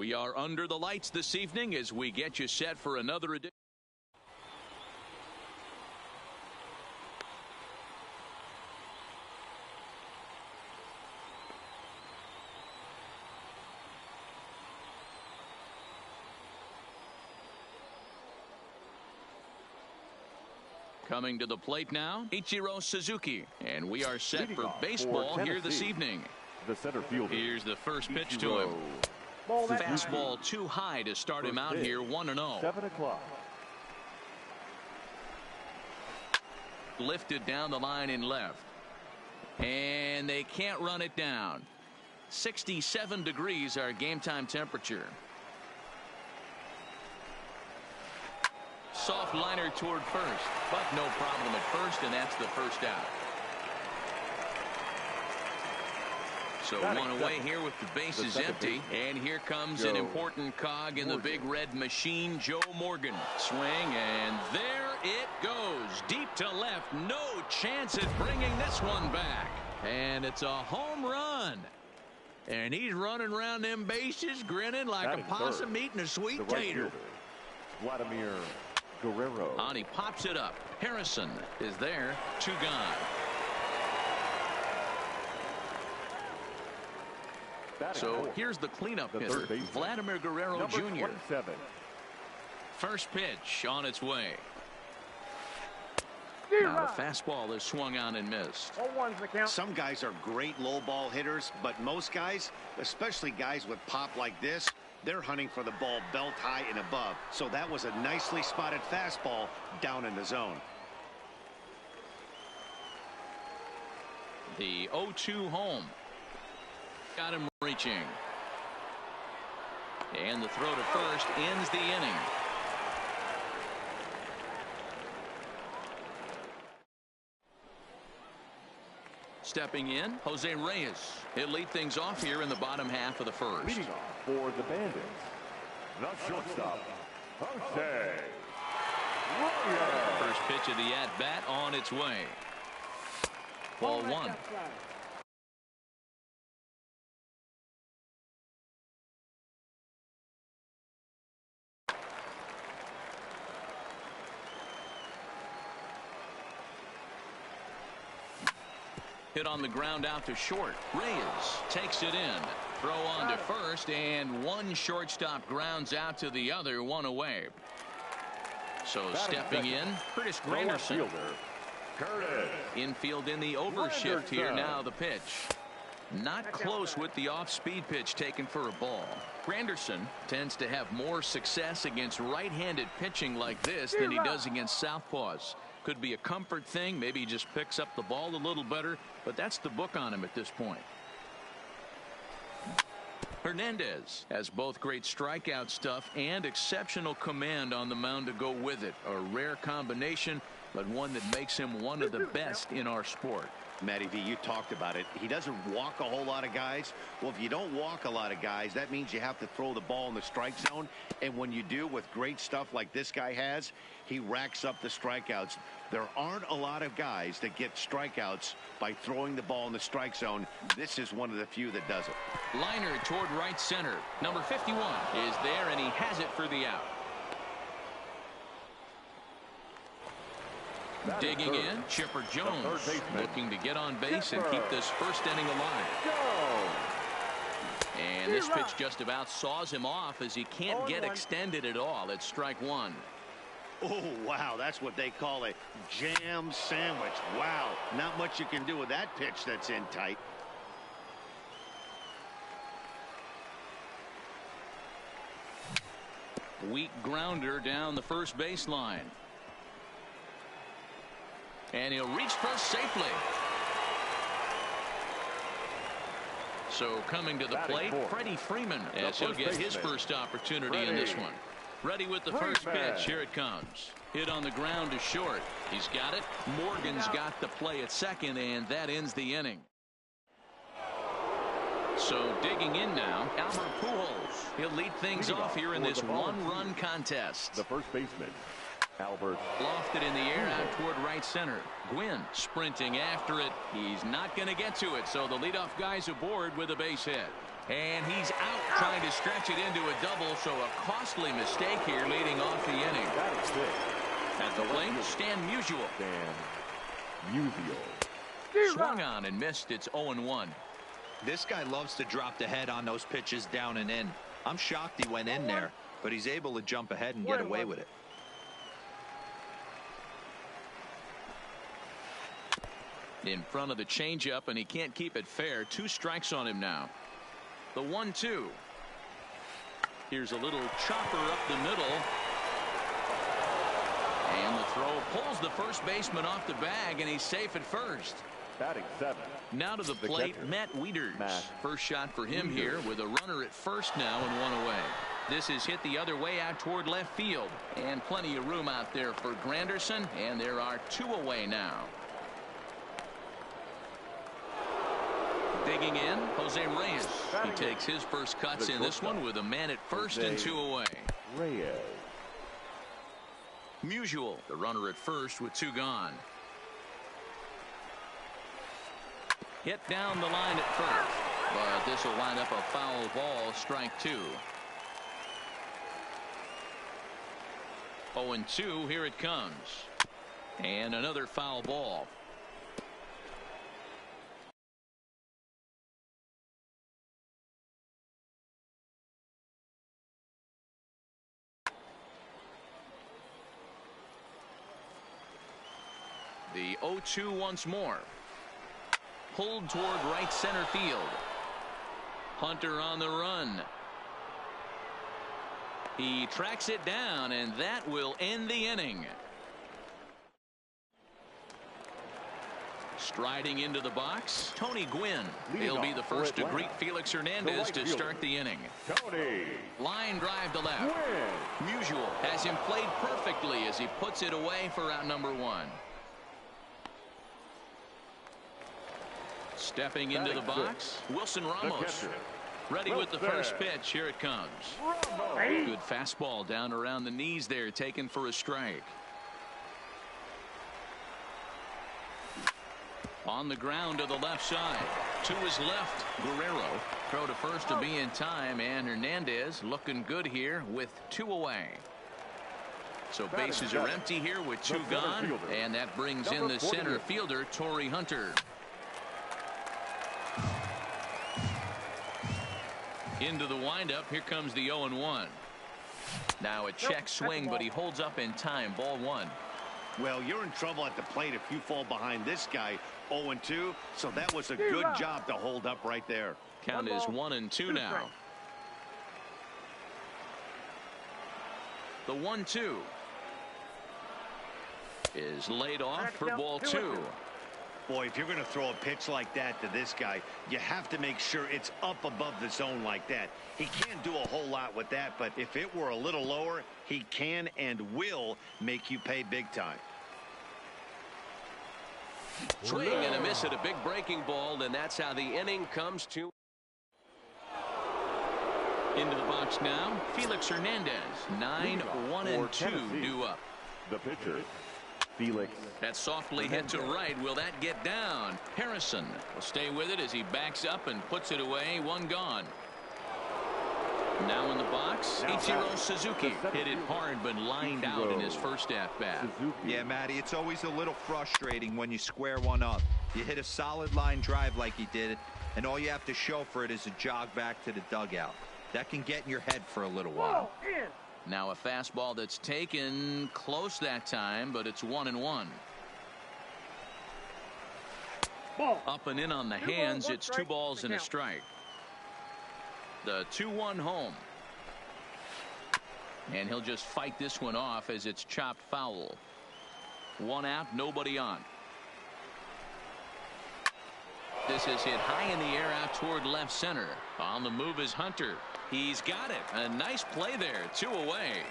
We are under the lights this evening as we get you set for another edition. Coming to the plate now, Ichiro Suzuki. And we are set for baseball here this evening. The center fielder. Here's the first pitch to him. Fastball too high to start him out here, 1-0. 7 o'clock. Lifted down the line in left. And they can't run it down. 67 degrees our game time temperature. Soft liner toward first, but no problem at first, and that's the first out. So one away here with the bases empty, and here comes an important cog in the big red machine, Joe Morgan. Swing, and there it goes. Deep to left, no chance at bringing this one back. And it's a home run. And he's running around them bases, grinning like a possum eating a sweet tater. Vladimir Guerrero. On he pops it up. Harrison is there. 2 gone. So here's the cleanup hitter, Vladimir Guerrero Jr. First pitch on its way. Now the fastball is swung on and missed. Some guys are great low ball hitters, but most guys, especially guys with pop like this, they're hunting for the ball belt high and above. So that was a nicely spotted fastball down in the zone. The 0-2 home. Got him reaching. And the throw to first ends the inning. Stepping in, Jose Reyes. He'll lead things off here in the bottom half of the first. Leading off for the Bandits, the shortstop, Jose Reyes. First pitch of the at-bat on its way. Ball 1. Hit on the ground out to short. Reyes takes it in. Throw on to first, and one shortstop grounds out to the other, 1 away. So stepping in, Curtis Granderson. Infield in the overshift here now, the pitch. Not close with the off-speed pitch taken for a ball. Granderson tends to have more success against right-handed pitching like this than he does against southpaws. Could be a comfort thing. Maybe he just picks up the ball a little better, but that's the book on him at this point. Hernandez has both great strikeout stuff and exceptional command on the mound to go with it. A rare combination, but one that makes him one of the best in our sport. Matty V, you talked about it. He doesn't walk a whole lot of guys. Well, if you don't walk a lot of guys, that means you have to throw the ball in the strike zone. And when you do with great stuff like this guy has, he racks up the strikeouts. There aren't a lot of guys that get strikeouts by throwing the ball in the strike zone. This is one of the few that does it. Liner toward right center. Number 51 is there, and he has it for the out. Digging in, Chipper Jones looking to get on base and keep this first inning alive. And this pitch just about saws him off as he can't get extended at all. It's strike 1. Oh, wow, that's what they call a jam sandwich. Wow, not much you can do with that pitch that's in tight. Weak grounder down the first baseline. And he'll reach first safely. So coming to the plate, Freddie Freeman, as he'll get his first opportunity in this one. Ready with the first pitch. Here it comes. Hit on the ground to short. He's got it. Morgan's got the play at second, and that ends the inning. So digging in now, Albert Pujols. He'll lead things off here in this one-run contest. The first baseman, Albert. Lofted in the air out toward right center. Gwynn sprinting after it. He's not going to get to it, so the leadoff guy's aboard with a base hit. And he's out trying to stretch it into a double, so a costly mistake here leading off the inning. At the plate, Stan Musial. Swung on and missed. It's 0-1. This guy loves to drop the head on those pitches down and in. I'm shocked he went in there, but he's able to jump ahead and get away with it. In front of the changeup, and he can't keep it fair. 2 strikes on him now. The 1-2. Here's a little chopper up the middle. And the throw pulls the first baseman off the bag, and he's safe at first. Batting 7. Now to the plate, Matt Wieters. First shot for him here with a runner at first now and 1 away. This is hit the other way out toward left field. And plenty of room out there for Granderson, and there are 2 away now. Digging in, Jose Reyes. He takes his first cuts in this one with a man at first and 2 away. Musial, the runner at first with 2 gone. Hit down the line at first, but this will wind up a foul ball, strike 2. 0-2, here it comes. And another foul ball. The 0-2 once more. Pulled toward right center field. Hunter on the run. He tracks it down, and that will end the inning. Striding into the box, Tony Gwynn. He'll be the first to greet Felix Hernandez to start the inning. Line drive to left. Musial has him played perfectly as he puts it away for out number 1. Stepping into the box, Wilson Ramos. Ready with the first pitch. Here it comes. Good fastball down around the knees there, taken for a strike. On the ground to the left side. To his left, Guerrero. Throw to first to be in time, and Hernandez looking good here with 2 away. So bases are empty here with 2 gone, and that brings in the center fielder, Torrey Hunter. Into the windup. Here comes the 0-1. Now a check swing, but he holds up in time. Ball 1. Well, you're in trouble at the plate if you fall behind this guy. 0-2. So that was a good job to hold up right there. Count is 1-2 now. The 1-2 is laid off for ball 2. Boy, if you're going to throw a pitch like that to this guy, you have to make sure it's up above the zone like that. He can't do a whole lot with that, but if it were a little lower, he can and will make you pay big time. Swing and a miss at a big breaking ball, and that's how the inning comes to. Into the box now, Felix Hernandez. 9-1-2 due up. The pitcher, Felix. That softly hit to right. Will that get down? Harrison will stay with it as he backs up and puts it away. 1 gone. Now in the box, Ichiro Suzuki. Hit it hard but lined out in his first at-bat. Yeah, Matty, it's always a little frustrating when you square one up. You hit a solid line drive like he did, and all you have to show for it is a jog back to the dugout. That can get in your head for a little while. Now a fastball that's taken close that time, but it's 1-1. Up and in on the hands. It's 2 balls and a strike. The 2-1 home. And he'll just fight this one off as it's chopped foul. 1 out, nobody on. This is hit high in the air out toward left center. On the move is Hunter. He's got it. A nice play there. 2 away.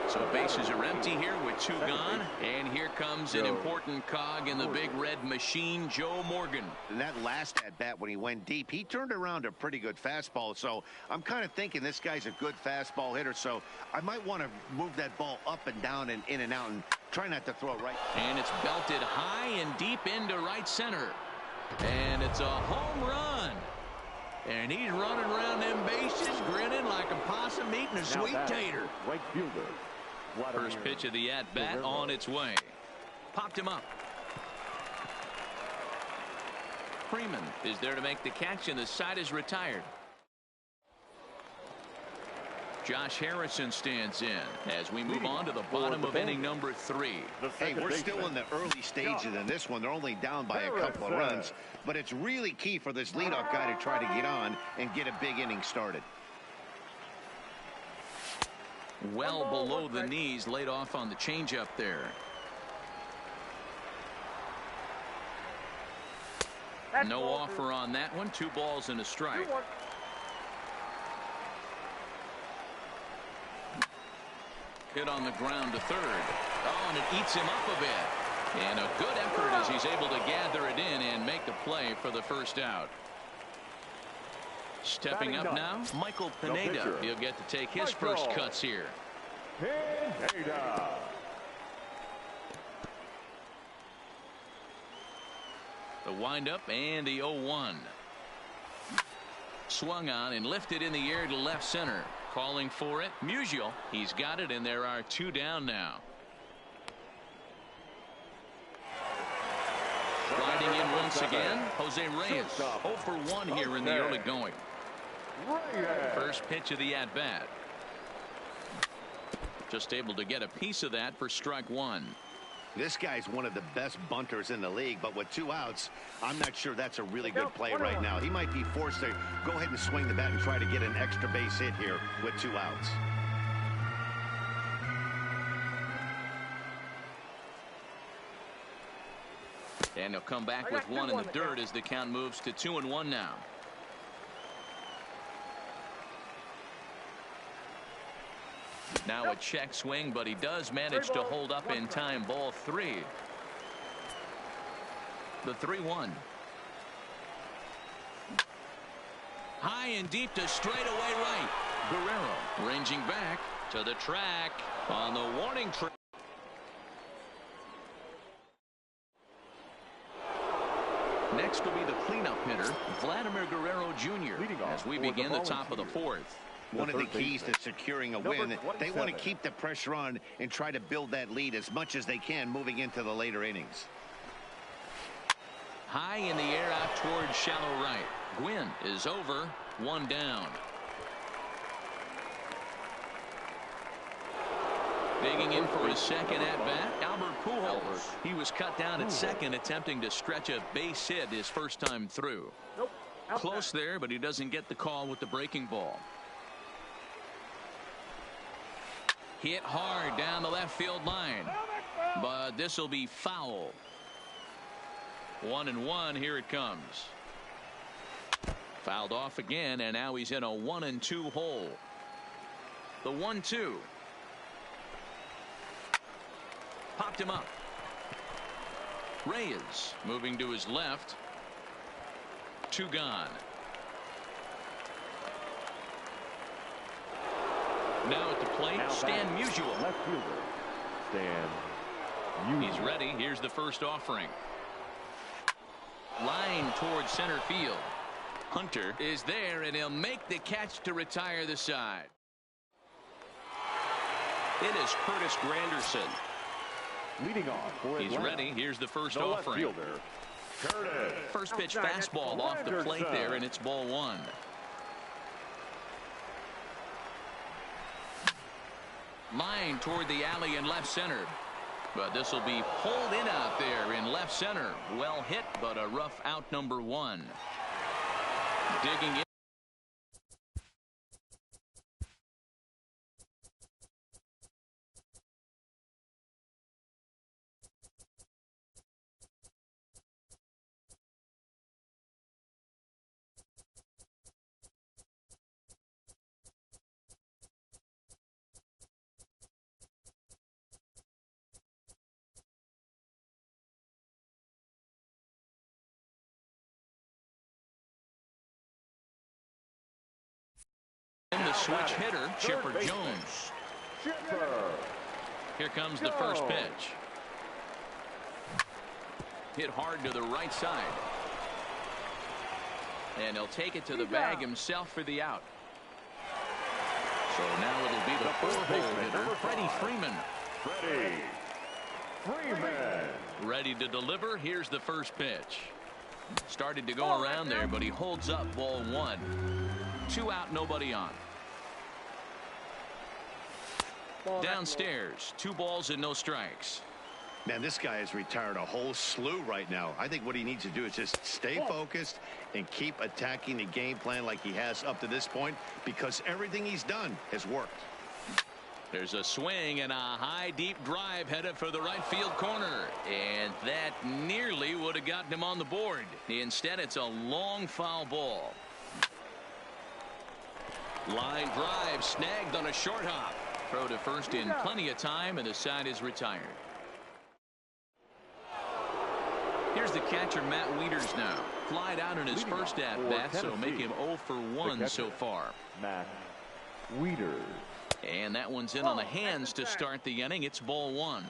So bases are empty here with 2 gone. And here comes an important cog in the big red machine, Joe Morgan. And that last at-bat when he went deep, he turned around a pretty good fastball. So I'm kind of thinking this guy's a good fastball hitter. So I might want to move that ball up and down and in and out and try not to throw it right. And it's belted high and deep into right center. And it's a home run. And he's running around them bases grinning like a possum eating a sweet tater. Right fielder. First pitch of the at-bat on its way. Popped him up. Freeman is there to make the catch, and the side is retired. Josh Harrison stands in as we move on to the bottom of inning number 3. Hey, we're still in the early stages in this one. They're only down by a couple of runs, but it's really key for this leadoff guy to try to get on and get a big inning started. Well below the knees, laid off on the changeup there. No offer on that one. 2 balls and a strike. Hit on the ground to third. Oh, and it eats him up a bit. And a good effort as he's able to gather it in and make the play for the first out. Stepping up now, Michael Pineda. He'll get to take his first cuts here. Pineda. The windup and the 0-1. Swung on and lifted in the air to left center. Calling for it, Musial. He's got it, and there are 2 down now. Sliding in once again, Jose Reyes. 0 for 1 here in the early going. First pitch of the at-bat. Just able to get a piece of that for strike 1. This guy's one of the best bunters in the league, but with 2 outs, I'm not sure that's a really good play right now. He might be forced to go ahead and swing the bat and try to get an extra base hit here with 2 outs. And he'll come back with 1 in the dirt as the count moves to 2-1 now. Now a check swing, but he does manage to hold up in time. Ball 3. The 3-1. High and deep to straightaway right. Guerrero ranging back to the track on the warning track. Next will be the cleanup hitter, Vladimir Guerrero Jr. as we begin the top of the 4th. One of the keys to securing a win, they want to keep the pressure on and try to build that lead as much as they can moving into the later innings. High in the air out towards shallow right. Gwynn is over. 1 down. Digging in for his second at-bat, Albert Pujols. He was cut down at second, attempting to stretch a base hit his first time through. Close there, but he doesn't get the call with the breaking ball. Hit hard down the left field line, but this will be foul. 1-1. Here it comes. Fouled off again, and now he's in a 1-2 hole. The 1-2. Popped him up. Reyes moving to his left. 2 gone. Now at the plate, Stan Musial. Left fielder, Stan Musial. He's ready. Here's the first offering. Line towards center field. Hunter is there, and he'll make the catch to retire the side. It is Curtis Granderson. Leading off for He's Atlanta, ready. Here's the first the left offering. fielder, Curtis. First pitch fastball off the plate there, and it's ball 1. Line toward the alley in left center. But this will be pulled in out there in left center. Well hit, but a rough out number 1. Digging in. The switch hitter, Chipper Jones. Here comes the first pitch. Hit hard to the right side. and he'll take it to the bag himself for the out. So now it'll be the four-hole hitter, Freddie Freeman. Freddie Freeman. Ready to deliver. Here's the first pitch. Started to go around there, but he holds up ball one. 2 out, nobody on. Downstairs, 2 balls and no strikes. Man, this guy has retired a whole slew right now. I think what he needs to do is just stay focused and keep attacking the game plan like he has up to this point, because everything he's done has worked. There's a swing and a high deep drive headed for the right field corner, and that nearly would have gotten him on the board. Instead, it's a long foul ball. Line drive snagged on a short hop. Throw to first in plenty of time, and the side is retired. Here's the catcher, Matt Wieters now. Flied out in his first at-bat, so make him 0 for 1 so far. Matt Wieters. And that one's in on the hands to start the inning. It's ball 1.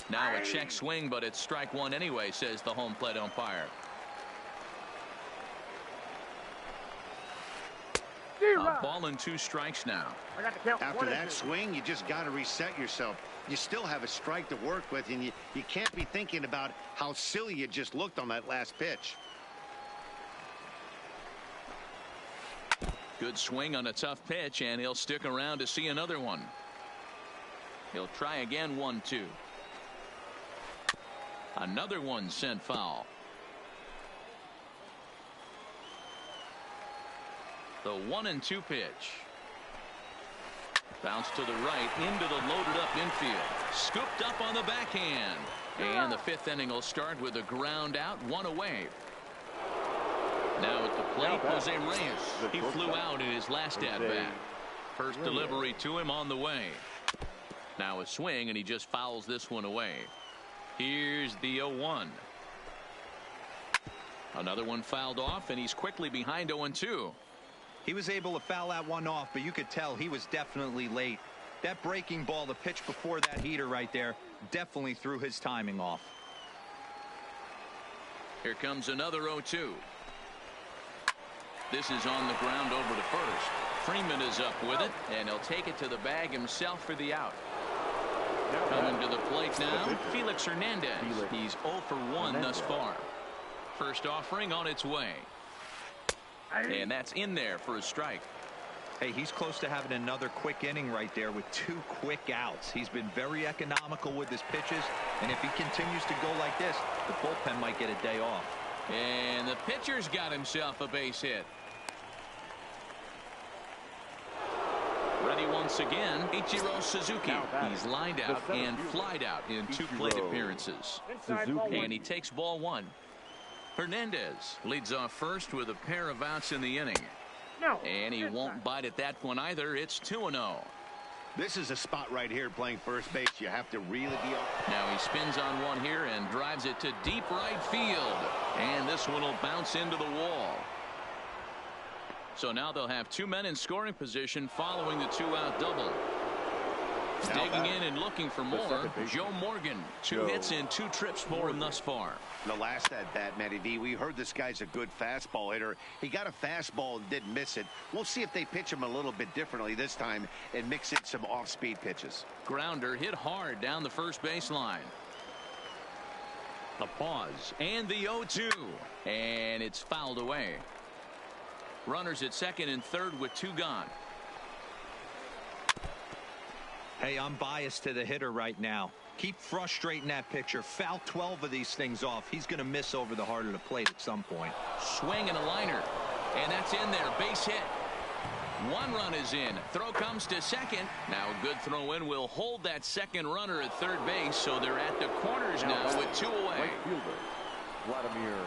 Now a check swing, but it's strike 1 anyway, says the home plate umpire. A ball and 2 strikes now. After that swing, you just got to reset yourself. You still have a strike to work with, and you can't be thinking about how silly you just looked on that last pitch. Good swing on a tough pitch, and he'll stick around to see another one. He'll try again, 1-2. Another one sent foul. The 1-2 pitch. Bounce to the right into the loaded up infield. Scooped up on the backhand. And the 5th inning will start with a ground out, 1 away. Now at the plate, Jose Reyes. He flew out in his last at-bat. First delivery to him on the way. Now a swing, and he just fouls this one away. Here's the 0-1. Another one fouled off, and he's quickly behind 0-2. He was able to foul that one off, but you could tell he was definitely late. That breaking ball, the pitch before that heater right there, definitely threw his timing off. Here comes another 0-2. This is on the ground over to first. Freeman is up with it, and he'll take it to the bag himself for the out. Coming to the plate now, Felix Hernandez. He's 0 for 1 thus far. First offering on its way. And that's in there for a strike. Hey, he's close to having another quick inning right there with 2 quick outs. He's been very economical with his pitches, and if he continues to go like this, the bullpen might get a day off. And the pitcher's got himself a base hit. Ready once again, Ichiro Suzuki. He's lined out and flied out in 2 plate appearances. And he takes ball 1. Hernandez leads off first with a pair of outs in the inning. And he won't bite at that one either. It's 2-0. This is a spot right here playing first base. You have to really be up. Now he spins on one here and drives it to deep right field. And this one will bounce into the wall. So now they'll have 2 men in scoring position following the 2-out double. Digging in and looking for more, Joe Morgan. 2 hits and 2 trips for him thus far. The last at-bat, Matty V, we heard this guy's a good fastball hitter. He got a fastball and didn't miss it. We'll see if they pitch him a little bit differently this time and mix in some off-speed pitches. Grounder hit hard down the first baseline. The pause and the 0-2. And it's fouled away. Runners at second and third with 2 gone. Hey, I'm biased to the hitter right now. Keep frustrating that pitcher. Foul 12 of these things off. He's going to miss over the heart of the plate at some point. Swing and a liner. And that's in there. Base hit. 1 run is in. Throw comes to second. Now a good throw in will hold that second runner at third base. So they're at the corners now with 2 away. Right fielder, Vladimir.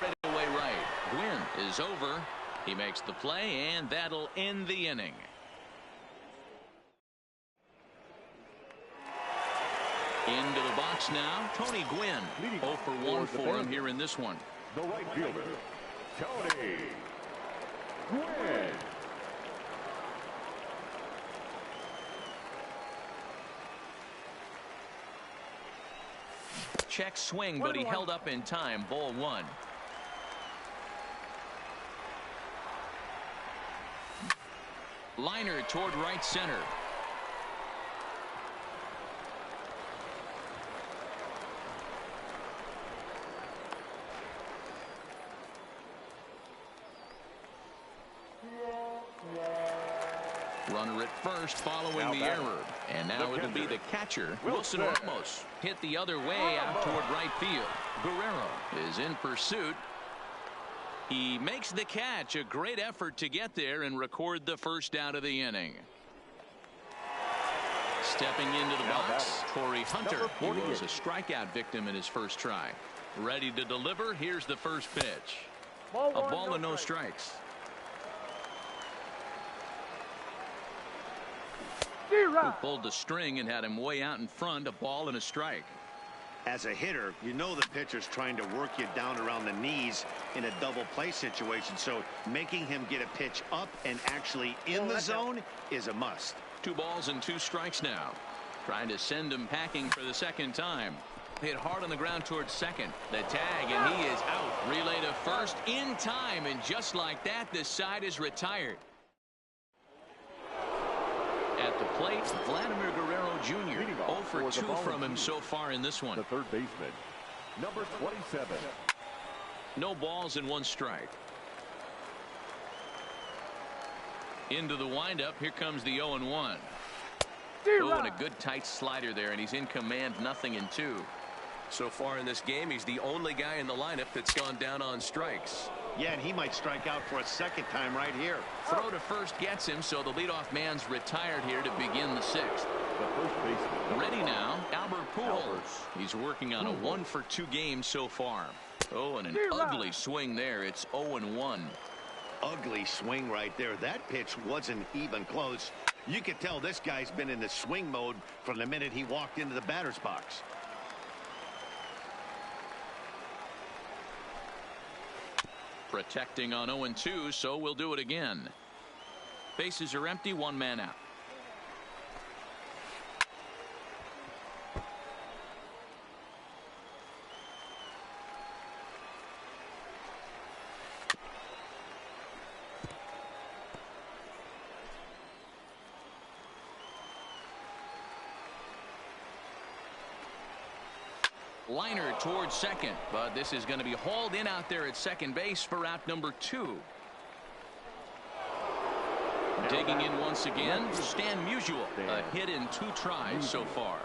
Right away right. Gwynn is over. He makes the play, and that'll end the inning. Into the box now, Tony Gwynn. 0 for 1 for him here in this one. The right fielder, Tony Gwynn. check swing, but he held up in time. Ball one. Liner toward right center. Runner at first following the error. And now it'll be the catcher, Wilson Ramos. Hit the other way out toward right field. Guerrero is in pursuit. He makes the catch. A great effort to get there and record the first out of the inning. Stepping into the box, Torrey Hunter. He was a strikeout victim in his first try. Ready to deliver. Here's the first pitch. A ball and no strikes. Who pulled the string and had him way out in front. A ball and a strike. As a hitter, you know the pitcher's trying to work you down around the knees in a double play situation, so making him get a pitch up and actually in the zone is a must. 2 balls and 2 strikes now. Trying to send him packing for the second time. Hit hard on the ground towards second. The tag, and he is out. Relay to first in time, and just like that, the side is retired. At the plate, Vladimir Guerrero Jr. 0 for 2 from him so far in this one. The third baseman, number 27. No balls and 1 strike. Into the windup. Here comes the 0-1. Oh, and a good tight slider there, and he's in command. 0-2. So far in this game, he's the only guy in the lineup that's gone down on strikes. Yeah, and he might strike out for a second time right here. Throw to first gets him, so the leadoff man's retired here to begin the 6th. The first baseman. Ready now, Albert Pujols. He's working on a 1 for 2 game so far. Oh, and an ugly swing there. It's 0-1. Ugly swing right there. That pitch wasn't even close. You could tell this guy's been in the swing mode from the minute he walked into the batter's box. Protecting on 0-2, so we'll do it again. Bases are empty, 1 man out. Liner towards second, but this is going to be hauled in out there at second base for out number 2. Digging in once again, Stan Musial. A hit in 2 tries so far.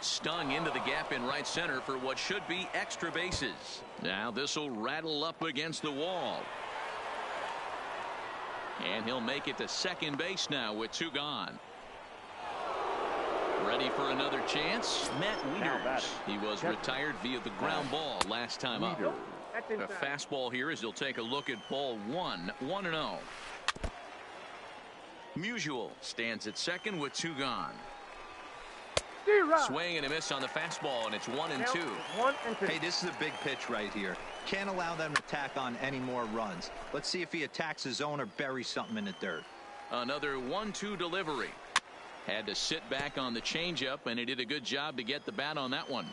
Stung into the gap in right center for what should be extra bases. Now this will rattle up against the wall. And he'll make it to second base now with 2 gone. Ready for another chance. Matt Wieters. He was retired via the ground ball last time up. A fastball here as he'll take a look at ball 1. 1-0. Musial stands at second with 2 gone. Swing and a miss on the fastball, and it's 1-2. Hey, this is a big pitch right here. Can't allow them to tack on any more runs. Let's see if he attacks his zone or buries something in the dirt. Another 1-2 delivery. Had to sit back on the changeup, and he did a good job to get the bat on that one.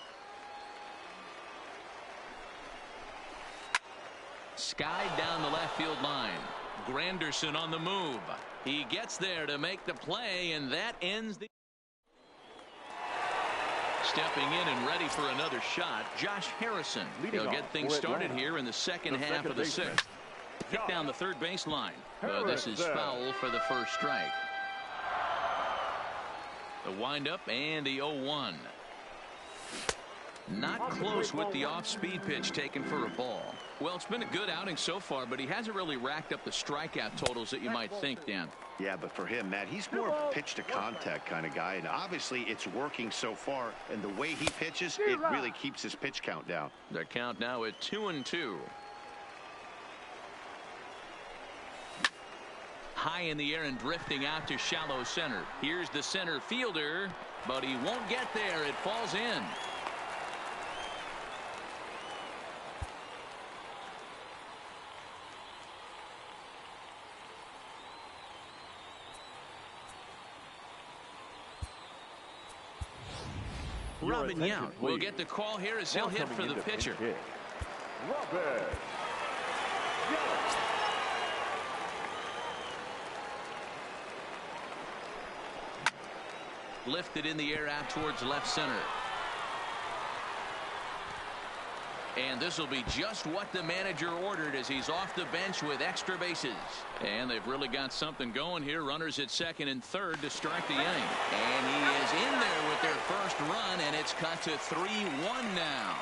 Skied down the left field line. Granderson on the move. He gets there to make the play, and that ends the... Stepping in and ready for another shot, Josh Harrison. He'll get things started here in the second half of the 6th. Kick down the third baseline. This is foul for the first strike. The windup and the 0-1. Not close with the off-speed pitch taken for a ball. Well, it's been a good outing so far, but he hasn't really racked up the strikeout totals that you might think, Dan. Yeah, but for him, Matt, he's more of a pitch-to-contact kind of guy, and obviously it's working so far, and the way he pitches, it really keeps his pitch count down. The count now at 2-2. High in the air and drifting out to shallow center. Here's the center fielder, but he won't get there. It falls in. Robin Yount will get the call here as he'll hit for the pitcher. Robin Yount. Lifted in the air out towards left center. And this will be just what the manager ordered as he's off the bench with extra bases. And they've really got something going here. Runners at second and third to start the inning. And he is in there with their first run, and it's cut to 3-1 now.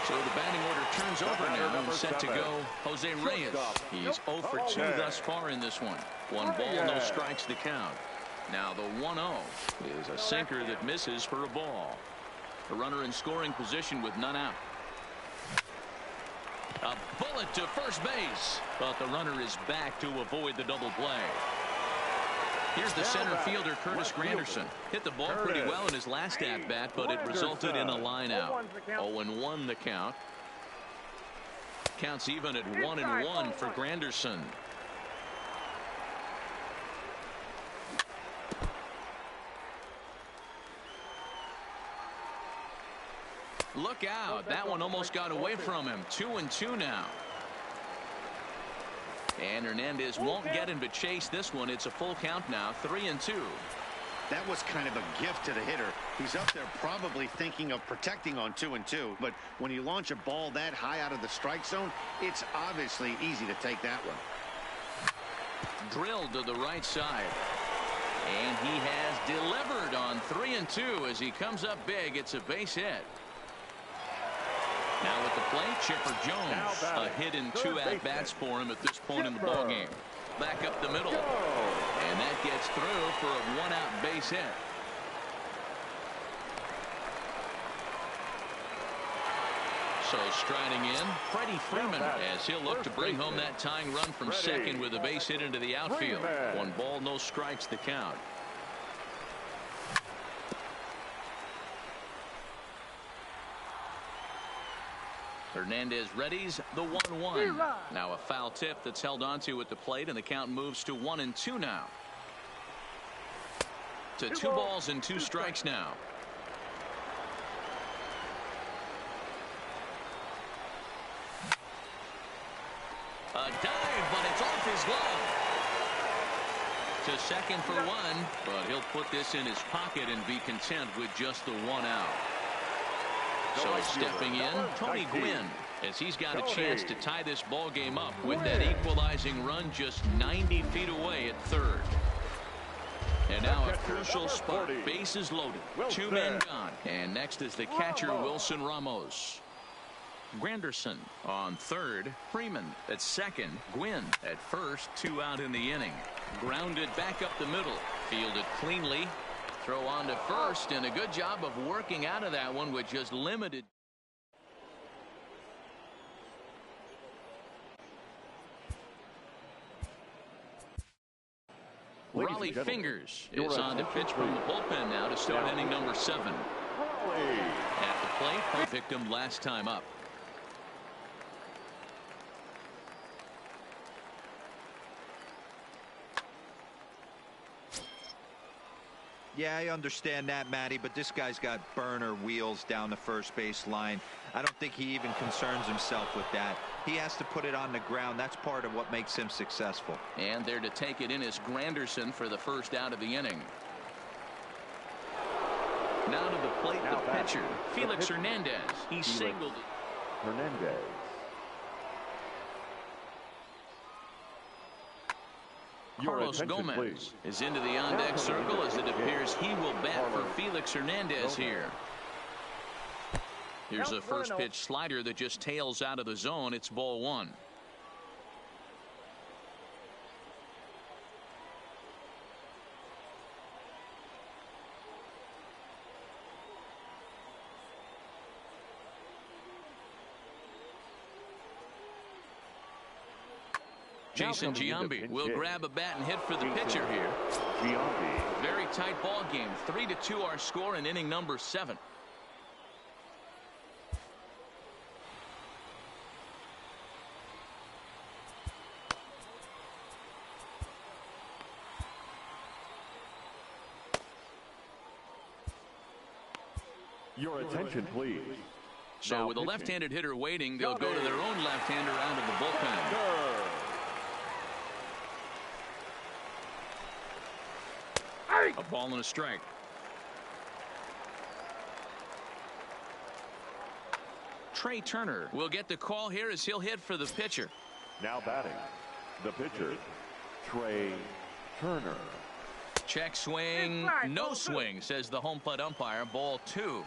So the batting order turns over now and set to go Jose Reyes. He's 0 for 2 thus far in this one. 1 ball, no strikes to count. Now the 1-0 is a sinker that misses for a ball. A runner in scoring position with none out. A bullet to first base, but the runner is back to avoid the double play. Here's the center fielder, Curtis Granderson. Hit the ball pretty well in his last at-bat, but it resulted in a line out. 0-1 the count. Counts even at 1-1 for Granderson. Look out. That one almost got away from him. 2-2 now. And Hernandez won't get him to chase this one. It's a full count now. 3-2. That was kind of a gift to the hitter. He's up there probably thinking of protecting on 2-2. But when you launch a ball that high out of the strike zone, it's obviously easy to take that one. Drilled to the right side. And he has delivered on 3-2 as he comes up big. It's a base hit. Now at the plate, Chipper Jones. A hit in 2 at-bats for him at this point in the ballgame. Back up the middle. And that gets through for a 1-out base hit. So striding in, Freddie Freeman, as he'll look to bring home that tying run from second with a base hit into the outfield. 1 ball, no strikes to count. Hernandez readies the 1-1. Now a foul tip that's held onto at the plate, and the count moves to 1-2 now. To 2 balls and 2 strikes now. A dive, but it's off his glove. To second for 1, but he'll put this in his pocket and be content with just the 1 out. So stepping in, Tony Gwynn, as he's got a chance to tie this ball game up with that equalizing run just 90 feet away at third. And now a crucial spot. Bases loaded. 2 men gone. And next is the catcher, Wilson Ramos. Granderson on third. Freeman at second. Gwynn at first. 2 out in the inning. Grounded back up the middle. Fielded cleanly. Throw on to first, and a good job of working out of that one with just limited. Raleigh Fingers is on to pitch from the bullpen now to start inning number 7. At the plate, victim last time up. Yeah, I understand that, Matty, but this guy's got burner wheels down the first base line. I don't think he even concerns himself with that. He has to put it on the ground. That's part of what makes him successful. And there to take it in is Granderson for the first out of the inning. Now to the plate, the pitcher, Felix Hernandez. He singled it. Hernandez. Carlos Gomez is into the on-deck circle as it appears he will bat for Felix Hernandez here. Here's a first pitch slider that just tails out of the zone. It's ball 1. Jason Giambi will grab a bat and hit for the pitcher here. Very tight ball game. 3-2 our score in inning number 7. Your attention, please. So Now with a pitching. left-handed hitter waiting, they'll go to their own left-hander out of the bullpen. A ball and a strike. Trey Turner will get the call here as he'll hit for the pitcher. Now batting, the pitcher, Trey Turner. Check swing, no swing, says the home plate umpire. Ball 2.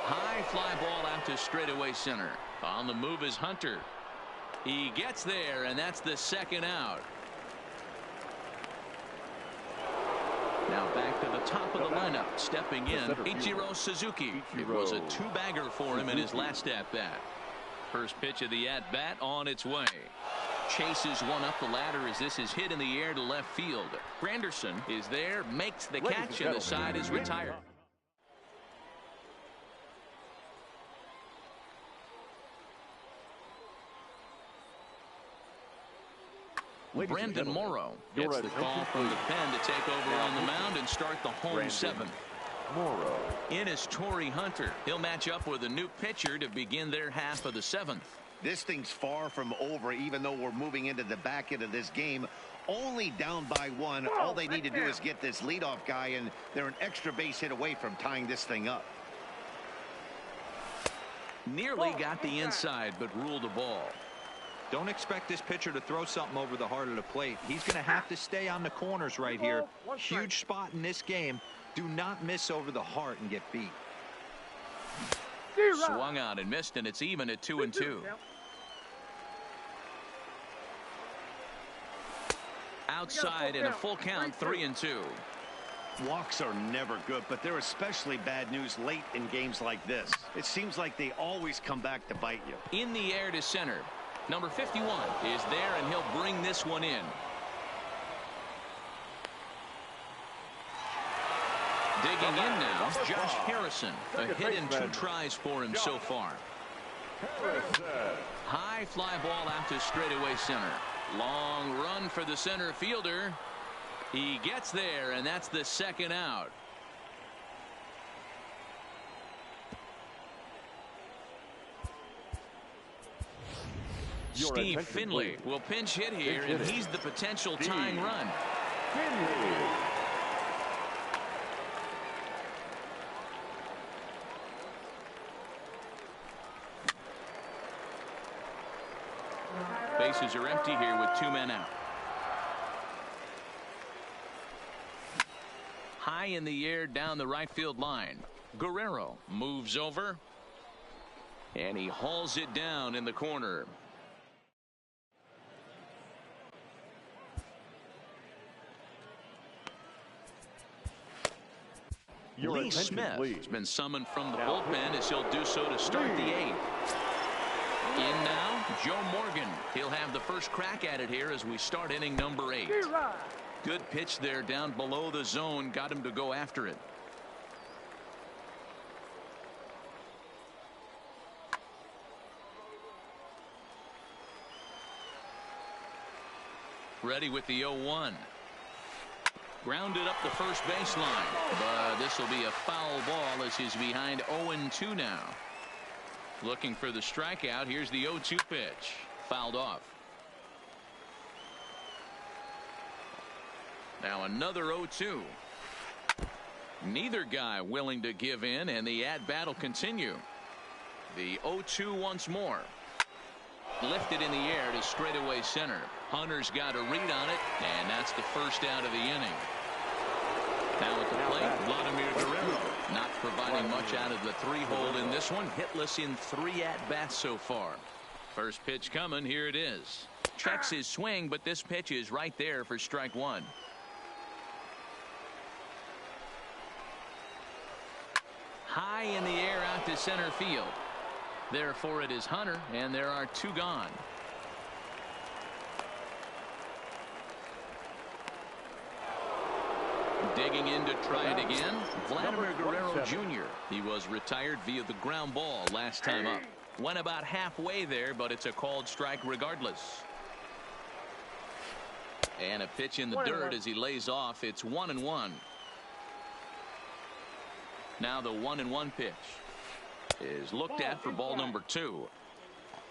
High fly ball out to straightaway center. On the move is Hunter. He gets there, and that's the second out. Now back to the top of the lineup. Stepping in, Ichiro Suzuki. It was a 2-bagger for him in his last at-bat. First pitch of the at-bat on its way. Chases one up the ladder as this is hit in the air to left field. Granderson is there, makes the catch, and the side is retired. Brandon Morrow gets the call from the pen to take over on the mound and start the home 7th. Morrow. In is Torrey Hunter. He'll match up with a new pitcher to begin their half of the 7th. This thing's far from over, even though we're moving into the back end of this game. Only down by 1. All they need to do is get this leadoff guy, and they're an extra base hit away from tying this thing up. Nearly got the inside, but ruled a ball. Don't expect this pitcher to throw something over the heart of the plate. He's going to have to stay on the corners right here. Huge spot in this game. Do not miss over the heart and get beat. Swung out and missed, and it's even at 2-2. Outside in a full count, 3-2. Walks are never good, but they're especially bad news late in games like this. It seems like they always come back to bite you. In the air to center. Number 51 is there, and he'll bring this one in. Digging in now, Josh Harrison. A hit and 2 tries for him so far. High fly ball out to straightaway center. Long run for the center fielder. He gets there, and that's the second out. Steve Finley will pinch hit here, and he's the potential tying run. Bases are empty here with 2 men out. High in the air down the right field line. Guerrero moves over, and he hauls it down in the corner. Lee Smith has been summoned from the bullpen as he'll do so to start the 8th. In now, Joe Morgan. He'll have the first crack at it here as we start inning number 8. Good pitch there down below the zone. Got him to go after it. Ready with the 0-1. Grounded up the first baseline, but this will be a foul ball as he's behind 0-2 now. Looking for the strikeout. Here's the 0-2 pitch. Fouled off. Now another 0-2. Neither guy willing to give in, and the at-bat will continue. The 0-2 once more. Lifted in the air to straightaway center. Hunter's got a read on it, and that's the first out of the inning. Now at the plate, Vladimir Guerrero not providing much out of the 3-hole in this one. Hitless in 3 at-bats so far. First pitch coming. Here it is. Checks his swing, but this pitch is right there for strike 1. High in the air out to center field. Therefore it is Hunter, and there are 2 gone. Digging in to try it again, Vladimir Guerrero Jr. He was retired via the ground ball last time up. Went about halfway there, but it's a called strike regardless. And a pitch in the dirt as he lays off. It's 1-1. Now the 1-1 pitch is looked at for ball number 2.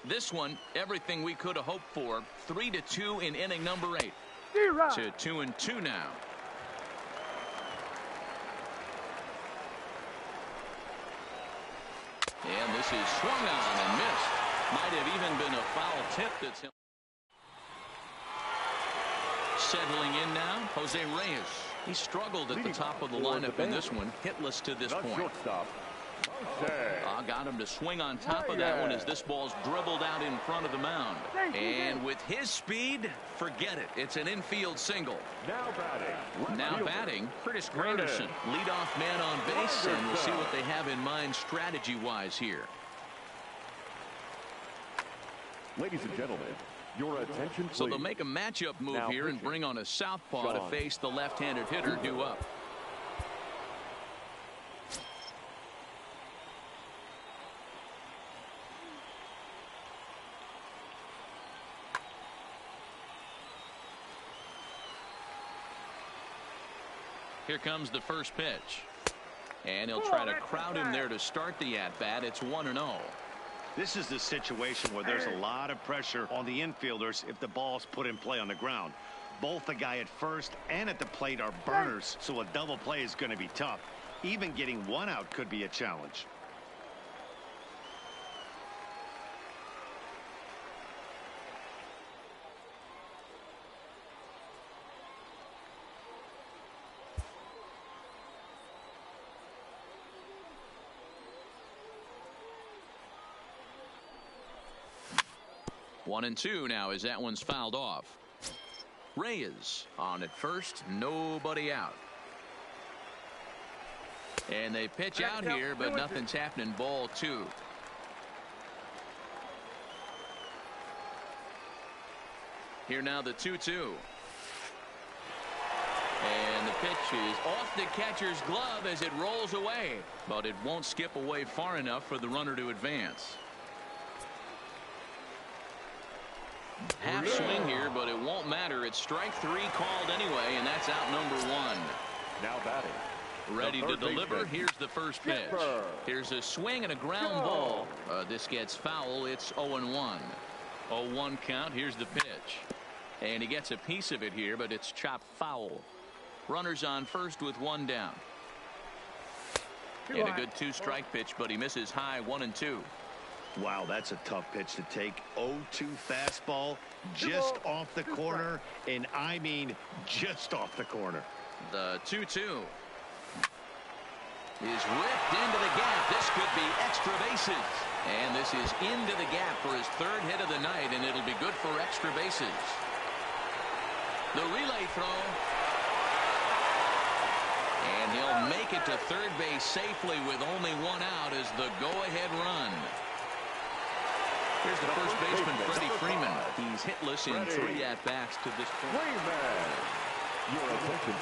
This one, everything we could have hoped for. 3-2 in inning number 8. To 2-2 now. And this is swung on and missed. Might have even been a foul tip that's him. Settling in now, Jose Reyes. He struggled at the top of the lineup in this one, hitless to this point. Got him to swing on top of that one as this ball's dribbled out in front of the mound. And with his speed, forget it. It's an infield single. Now batting, Curtis Granderson, leadoff man on base, and we'll see what they have in mind strategy-wise here. Ladies and gentlemen, your attention, please. So they'll make a matchup move now here and bring on a southpaw to face the left-handed hitter due up. Here comes the first pitch. And he'll try to crowd him there to start the at-bat. It's 1-0. This is the situation where there's a lot of pressure on the infielders if the ball's put in play on the ground. Both the guy at first and at the plate are burners, so a double play is going to be tough. Even getting one out could be a challenge. One and two now as that one's fouled off. Reyes on at first, nobody out. And they pitch out here, but nothing's happening. Ball 2. Here now the 2-2. And the pitch is off the catcher's glove as it rolls away, but it won't skip away far enough for the runner to advance. Half swing here, but it won't matter. It's strike 3 called anyway, and that's out number 1. Now batting. Ready to deliver. Here's the first pitch. Here's a swing and a ground ball. This gets foul. It's 0-1. 0-1 count. Here's the pitch. And he gets a piece of it here, but it's chopped foul. Runners on first with 1 down. And a good 2-strike pitch, but he misses high 1-2. Wow, that's a tough pitch to take. 0-2 fastball just off the corner, and I mean just off the corner. The 2-2 is ripped into the gap. This could be extra bases. And this is into the gap for his 3rd hit of the night, and it'll be good for extra bases. The relay throw. And he'll make it to third base safely with only 1 out as the go-ahead run. Here's the first baseman, Freddie Freeman. He's hitless in 3 at-bats to this point.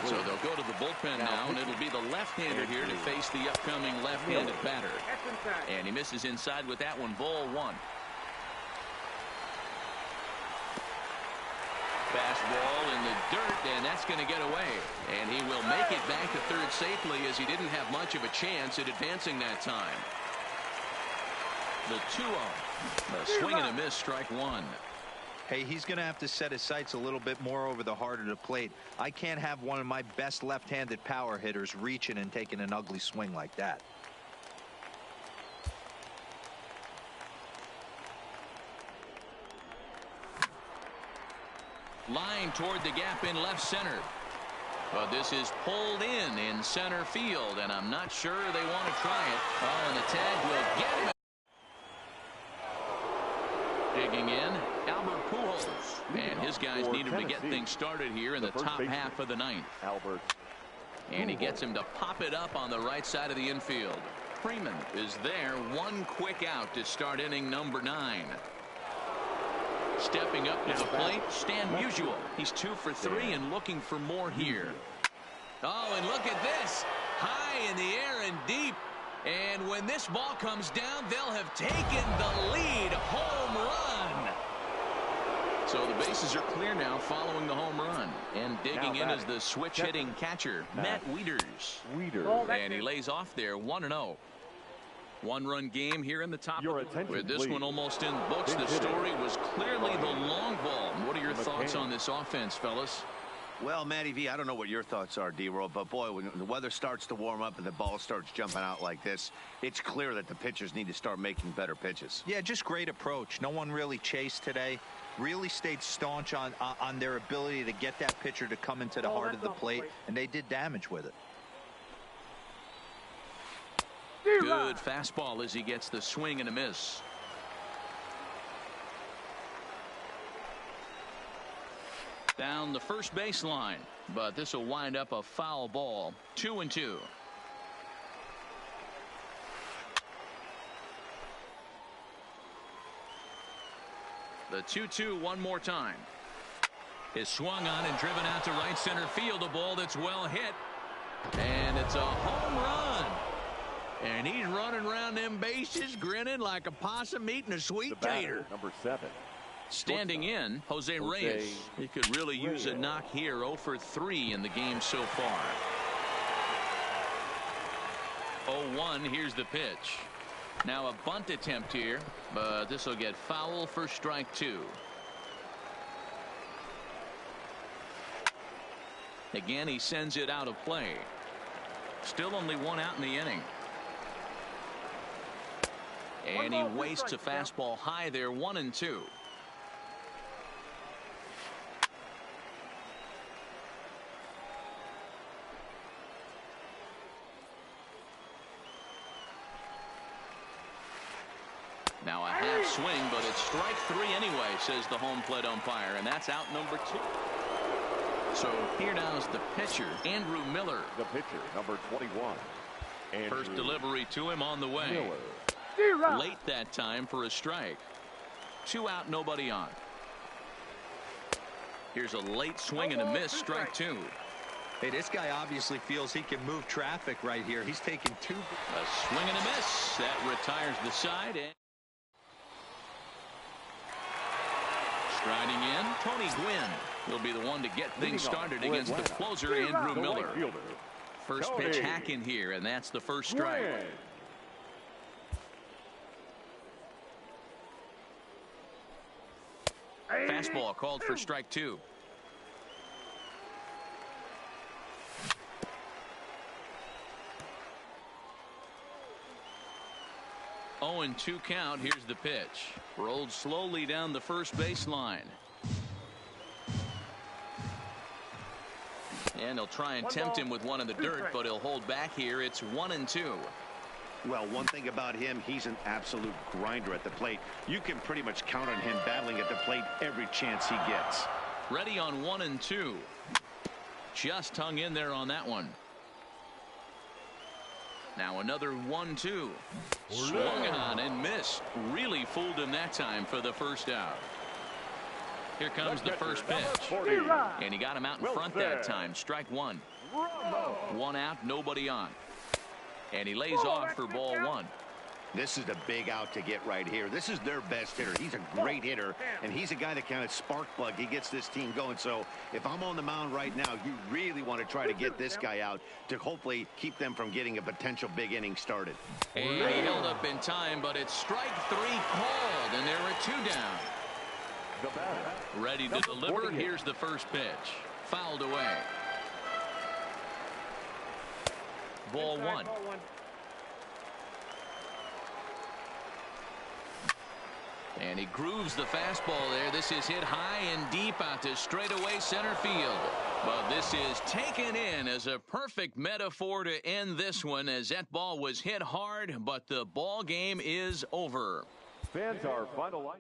So they'll go to the bullpen now, and it'll be the left-hander here to face the upcoming left-handed batter. And he misses inside with that one. Ball 1. Fastball in the dirt, and that's going to get away. And he will make it back to third safely as he didn't have much of a chance at advancing that time. The 2-0. A swing and a miss, strike 1. Hey, he's going to have to set his sights a little bit more over the heart of the plate. I can't have one of my best left-handed power hitters reaching and taking an ugly swing like that. Line toward the gap in left center. But this is pulled in center field, and I'm not sure they want to try it. Oh, and the tag will get him. Digging in, Albert Pujols, and his guys need him to get things started here in the top half of the 9th. And he gets him to pop it up on the right side of the infield. Freeman is there, 1 quick out to start inning number 9. Stepping up to the plate, Stan Musial. He's 2 for 3 and looking for more here. Oh, and look at this. High in the air and deep. And when this ball comes down, they'll have taken the lead. Home run. So the bases are clear now following the home run. And digging in is the switch-hitting catcher, Matt Wieters. And he lays off there 1-0. One-run game here in the top. With this one almost in the books, the story was clearly the long ball. What are your thoughts on this offense, fellas? Well, Matty V, I don't know what your thoughts are, D-Roll, but boy, when the weather starts to warm up and the ball starts jumping out like this, it's clear that the pitchers need to start making better pitches. Yeah, just great approach. No one really chased today. Really stayed staunch on their ability to get that pitcher to come into the heart of the plate, and they did damage with it. Good fastball as he gets the swing and a miss. Down the first baseline, but this will wind up a foul ball. 2-2. The 2-2 one more time. Is swung on and driven out to right center field. A ball that's well hit. And it's a home run. And he's running around them bases grinning like a possum eating a sweet tater. Number 7. Standing in, Jose Reyes. He could really use a knock here. 0 for 3 in the game so far. 0-1, here's the pitch. Now a bunt attempt here, but this will get foul for strike 2. Again, he sends it out of play. Still only one out in the inning. And he wastes a fastball high there. 1-2. Now a half swing, but it's strike 3 anyway, says the home plate umpire, and that's out number 2. So here now is the pitcher, Andrew Miller. The pitcher, number 21. First delivery to him on the way. Late that time for a strike. 2 out, nobody on. Here's a late swing and a miss, strike 2. Hey, this guy obviously feels he can move traffic right here. He's taking 2. A swing and a miss. That retires the side. And striding in, Tony Gwynn. He'll be the one to get things started against the closer, Andrew Miller. First pitch hacking here, and that's the first strike. Fastball called for strike 2. Oh, and 2 count. Here's the pitch. Rolled slowly down the first baseline. And he'll try and tempt him with one in the dirt, but he'll hold back here. It's 1-2. Well, one thing about him, he's an absolute grinder at the plate. You can pretty much count on him battling at the plate every chance he gets. Ready on 1-2. Just hung in there on that one. Now another 1-2. Swung on and missed. Really fooled him that time for the first out. Here comes the first pitch. And he got him out in front that time. Strike 1. 1 out, nobody on. And he lays off for ball 1. This is the big out to get right here. This is their best hitter. He's a great hitter, and he's a guy that kind of spark plug. He gets this team going. So if I'm on the mound right now, you really want to try to get this guy out to hopefully keep them from getting a potential big inning started. And he held up in time, but it's strike 3 called, and there are 2 down. Ready to deliver. Here's the first pitch. Fouled away. Ball 1. And he grooves the fastball there. This is hit high and deep out to straightaway center field. But this is taken in as a perfect metaphor to end this one, as that ball was hit hard, but the ball game is over. Fans, our final line.